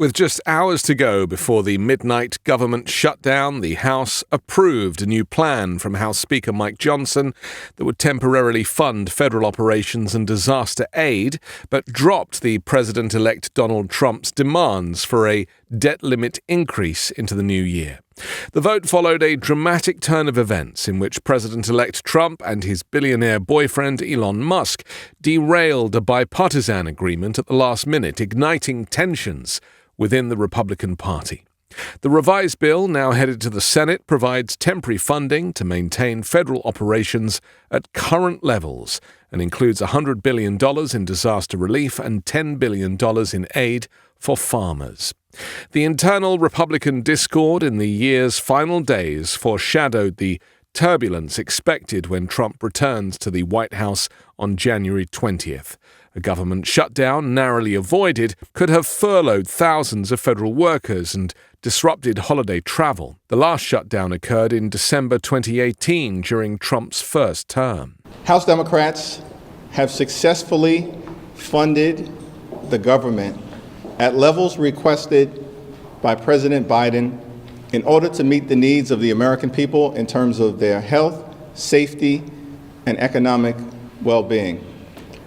With just hours to go before the midnight government shutdown, the House approved a new plan from House Speaker Mike Johnson that would temporarily fund federal operations and disaster aid, but dropped the President-elect Donald Trump's demands for a debt limit increase into the new year. The vote followed a dramatic turn of events in which President-elect Trump and his billionaire boyfriend Elon Musk derailed a bipartisan agreement at the last minute, igniting tensions within the Republican Party. The revised bill, now headed to the Senate, provides temporary funding to maintain federal operations at current levels and includes $100 billion in disaster relief and $10 billion in aid for farmers. The internal Republican discord in the year's final days foreshadowed the turbulence expected when Trump returns to the White House on January 20th. A government shutdown, narrowly avoided, could have furloughed thousands of federal workers and disrupted holiday travel. The last shutdown occurred in December 2018 during Trump's first term. House Democrats have successfully funded the government at levels requested by President Biden in order to meet the needs of the American people in terms of their health, safety, and economic well-being.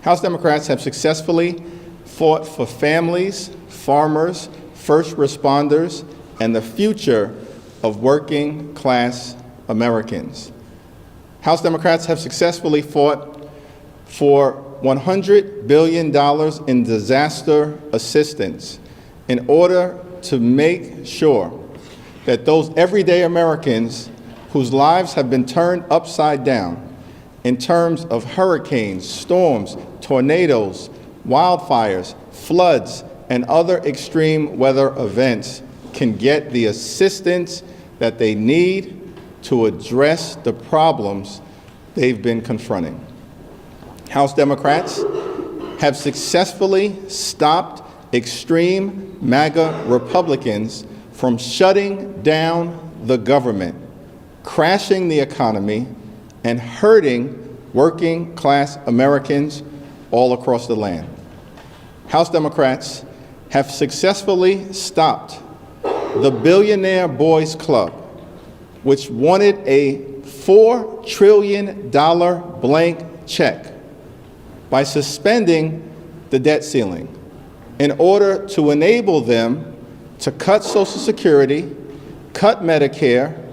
House Democrats have successfully fought for families, farmers, first responders, and the future of working-class Americans. House Democrats have successfully fought for $100 billion in disaster assistance in order to make sure that those everyday Americans whose lives have been turned upside down in terms of hurricanes, storms, tornadoes, wildfires, floods, and other extreme weather events can get the assistance that they need to address the problems they've been confronting. House Democrats have successfully stopped extreme MAGA Republicans from shutting down the government, crashing the economy, and hurting working-class Americans all across the land. House Democrats have successfully stopped the Billionaire Boys Club, which wanted a $4 trillion blank check, by suspending the debt ceiling in order to enable them to cut Social Security, cut Medicare,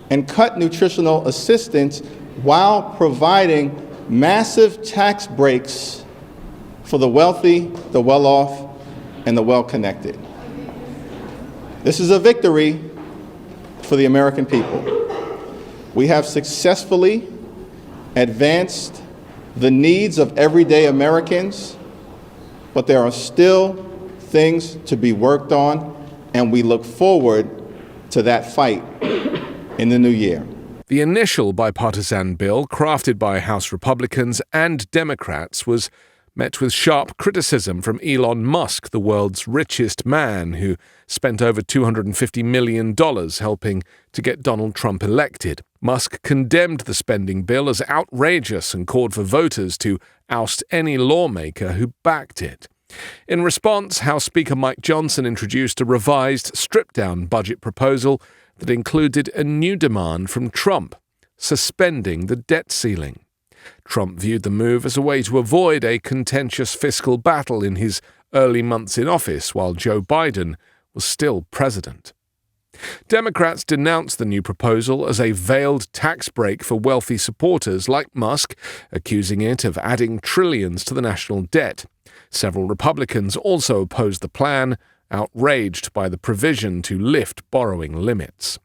and cut nutritional assistance while providing massive tax breaks for the wealthy, the well-off, and the well-connected. This is a victory for the American people. We have successfully advanced the needs of everyday Americans, but there are still things to be worked on, and we look forward to that fight in the new year. The initial bipartisan bill, crafted by House Republicans and Democrats, was met with sharp criticism from Elon Musk, the world's richest man, who spent over $250 million helping to get Donald Trump elected. Musk condemned the spending bill as outrageous and called for voters to oust any lawmaker who backed it. In response, House Speaker Mike Johnson introduced a revised, stripped-down budget proposal that included a new demand from Trump, suspending the debt ceiling. Trump viewed the move as a way to avoid a contentious fiscal battle in his early months in office while Joe Biden was still president. Democrats denounced the new proposal as a veiled tax break for wealthy supporters like Musk, accusing it of adding trillions to the national debt. Several Republicans also opposed the plan, outraged by the provision to lift borrowing limits.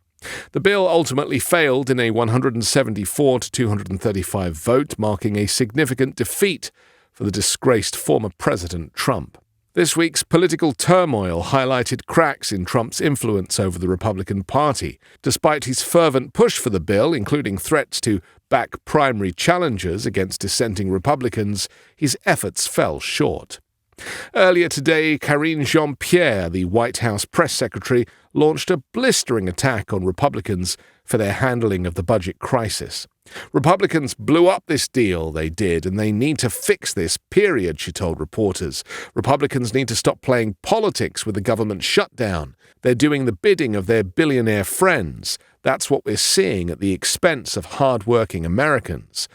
The bill ultimately failed in a 174 to 235 vote, marking a significant defeat for the disgraced former President Trump. This week's political turmoil highlighted cracks in Trump's influence over the Republican Party. Despite his fervent push for the bill, including threats to back primary challengers against dissenting Republicans, his efforts fell short. Earlier today, Karine Jean-Pierre, the White House press secretary, launched a blistering attack on Republicans for their handling of the budget crisis. Republicans blew up this deal, they did, and they need to fix this, period, she told reporters. Republicans need to stop playing politics with the government shutdown. They're doing the bidding of their billionaire friends. That's what we're seeing at the expense of hard-working Americans.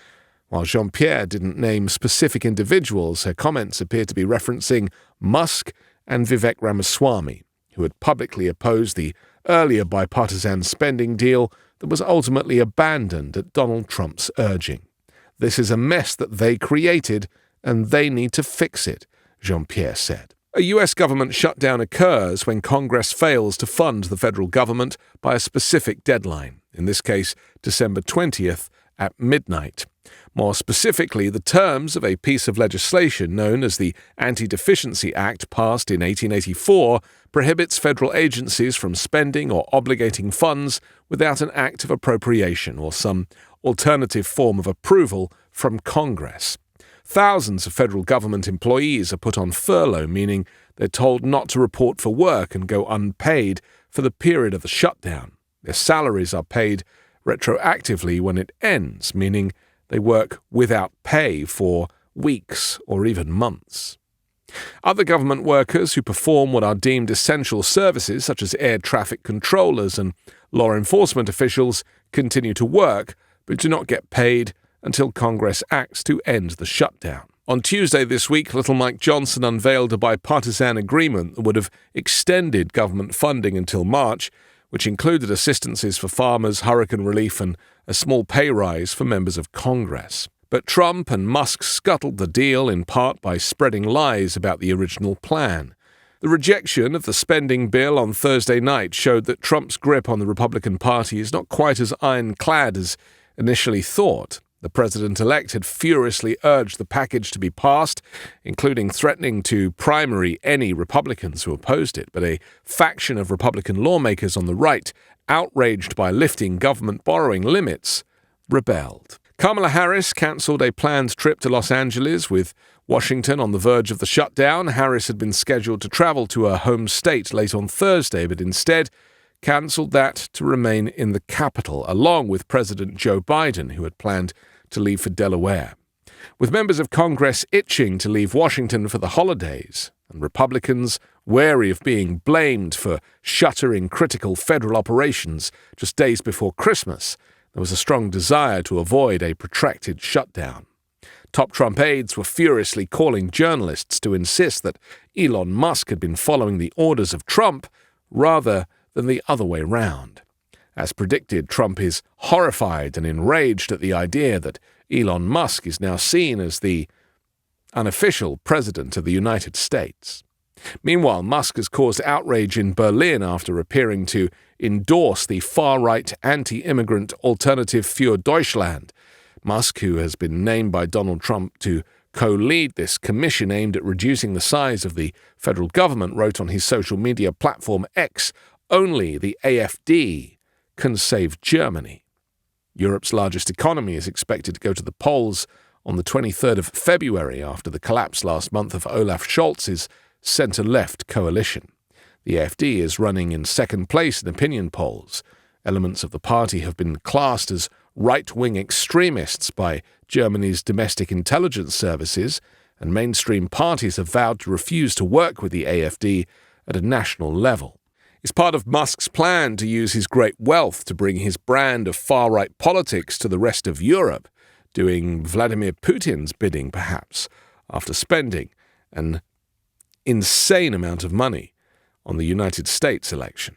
While Jean-Pierre didn't name specific individuals, her comments appear to be referencing Musk and Vivek Ramaswamy, who had publicly opposed the earlier bipartisan spending deal that was ultimately abandoned at Donald Trump's urging. This is a mess that they created, and they need to fix it, Jean-Pierre said. A U.S. government shutdown occurs when Congress fails to fund the federal government by a specific deadline, in this case, December 20th at midnight. More specifically, the terms of a piece of legislation known as the Anti-Deficiency Act passed in 1884 prohibits federal agencies from spending or obligating funds without an act of appropriation or some alternative form of approval from Congress. Thousands of federal government employees are put on furlough, meaning they're told not to report for work and go unpaid for the period of the shutdown. Their salaries are paid retroactively when it ends, meaning they work without pay for weeks or even months. Other government workers who perform what are deemed essential services, such as air traffic controllers and law enforcement officials, continue to work but do not get paid until Congress acts to end the shutdown. On Tuesday this week, Little Mike Johnson unveiled a bipartisan agreement that would have extended government funding until March, which included assistances for farmers, hurricane relief, and a small pay rise for members of Congress. But Trump and Musk scuttled the deal in part by spreading lies about the original plan. The rejection of the spending bill on Thursday night showed that Trump's grip on the Republican Party is not quite as ironclad as initially thought. The president-elect had furiously urged the package to be passed, including threatening to primary any Republicans who opposed it, but a faction of Republican lawmakers on the right, outraged by lifting government borrowing limits, rebelled. Kamala Harris cancelled a planned trip to Los Angeles with Washington on the verge of the shutdown. Harris had been scheduled to travel to her home state late on Thursday, but instead cancelled that to remain in the capital, along with President Joe Biden, who had planned to leave for Delaware. With members of Congress itching to leave Washington for the holidays, and Republicans wary of being blamed for shuttering critical federal operations just days before Christmas, there was a strong desire to avoid a protracted shutdown. Top Trump aides were furiously calling journalists to insist that Elon Musk had been following the orders of Trump rather than the other way round. As predicted, Trump is horrified and enraged at the idea that Elon Musk is now seen as the unofficial president of the United States. Meanwhile, Musk has caused outrage in Berlin after appearing to endorse the far-right anti-immigrant Alternative für Deutschland. Musk, who has been named by Donald Trump to co-lead this commission aimed at reducing the size of the federal government, wrote on his social media platform X, "Only the AfD can save Germany." Europe's largest economy is expected to go to the polls on the 23rd of February after the collapse last month of Olaf Scholz's centre-left coalition. The AfD is running in second place in opinion polls. Elements of the party have been classed as right-wing extremists by Germany's domestic intelligence services, and mainstream parties have vowed to refuse to work with the AfD at a national level. It's part of Musk's plan to use his great wealth to bring his brand of far-right politics to the rest of Europe, doing Vladimir Putin's bidding, perhaps, after spending an insane amount of money on the United States election.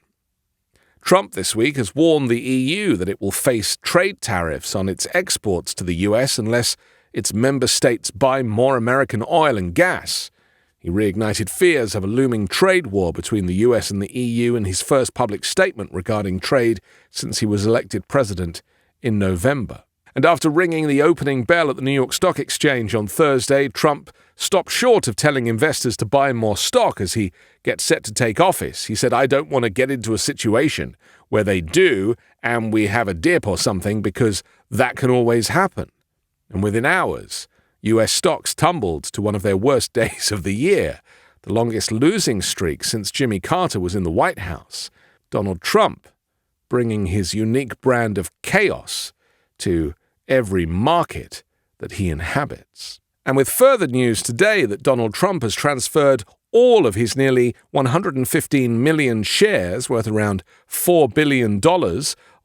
Trump this week has warned the EU that it will face trade tariffs on its exports to the US unless its member states buy more American oil and gas. He reignited fears of a looming trade war between the US and the EU in his first public statement regarding trade since he was elected president in November. And after ringing the opening bell at the New York Stock Exchange on Thursday, Trump stopped short of telling investors to buy more stock as he gets set to take office. He said, "I don't want to get into a situation where they do and we have a dip or something, because that can always happen." And within hours, US stocks tumbled to one of their worst days of the year, the longest losing streak since Jimmy Carter was in the White House. Donald Trump bringing his unique brand of chaos to every market that he inhabits. And with further news today that Donald Trump has transferred all of his nearly 115 million shares, worth around $4 billion,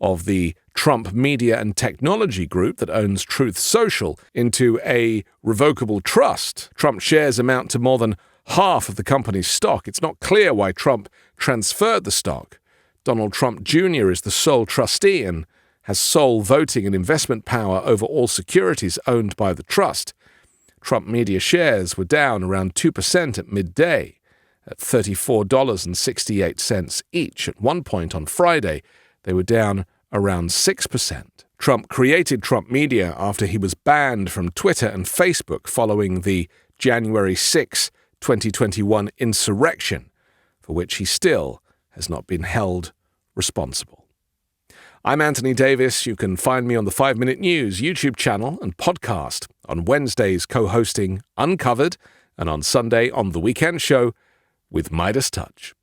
of the Trump Media and Technology Group that owns Truth Social into a revocable trust. Trump shares amount to more than half of the company's stock. It's not clear why Trump transferred the stock. Donald Trump Jr. is the sole trustee and has sole voting and investment power over all securities owned by the trust. Trump Media shares were down around 2% at midday, at $34.68 each. At one point on Friday, they were down around 6%. Trump created Trump Media after he was banned from Twitter and Facebook following the January 6, 2021 insurrection, for which he still has not been held responsible. I'm Anthony Davis. You can find me on the 5 Minute News YouTube channel and podcast, on Wednesdays co-hosting Uncovered, and on Sunday on The Weekend Show with Midas Touch.